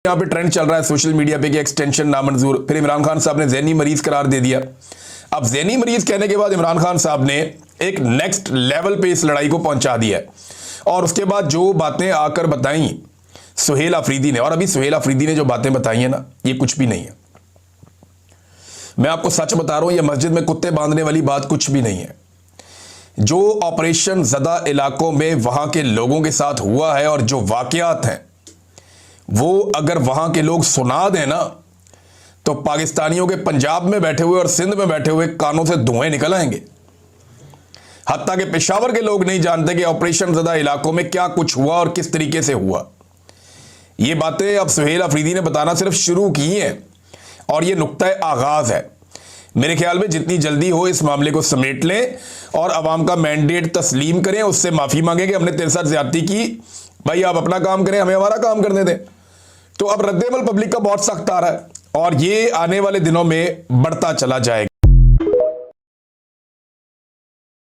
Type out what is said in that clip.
यहाँ पे ट्रेंड चल रहा है सोशल मीडिया पे कि एक्सटेंशन नामंजूर, फिर इमरान खान साहब ने ज़हनी मरीज करार दे दिया। अब ज़हनी मरीज कहने के बाद इमरान खान साहब ने एक नेक्स्ट लेवल पे इस लड़ाई को पहुंचा दिया है। और उसके बाद जो बातें आकर बताई सुहेल अफरीदी ने, और अभी सुहेल अफरीदी ने जो बातें बताई हैं ना, ये कुछ भी नहीं है। मैं आपको सच बता रहा हूं, ये मस्जिद में कुत्ते बांधने वाली बात कुछ भी नहीं है। जो ऑपरेशन ज़दा इलाकों में वहां के लोगों के साथ हुआ है और जो वाकयात हैं वो अगर वहां के लोग सुना दें ना, तो पाकिस्तानियों के पंजाब में बैठे हुए और सिंध में बैठे हुए कानों से धुएं निकल आएंगे। हत्ता के पेशावर के लोग नहीं जानते कि ऑपरेशन ज़दा इलाकों में क्या कुछ हुआ और किस तरीके से हुआ। ये बातें अब सुहेल अफरीदी ने बताना सिर्फ शुरू की हैं और ये नुक्ता आगाज है। मेरे ख्याल में जितनी जल्दी हो इस मामले को समेट लें और अवाम का मैंडेट तस्लीम करें, उससे माफ़ी मांगे कि हमने तेरे साथ ज्यादती की, भाई आप अपना काम करें, हमें हमारा काम करने दें। तो अब रद्देमल पब्लिक का बहुत सख्त आ रहा है और ये आने वाले दिनों में बढ़ता चला जाएगा।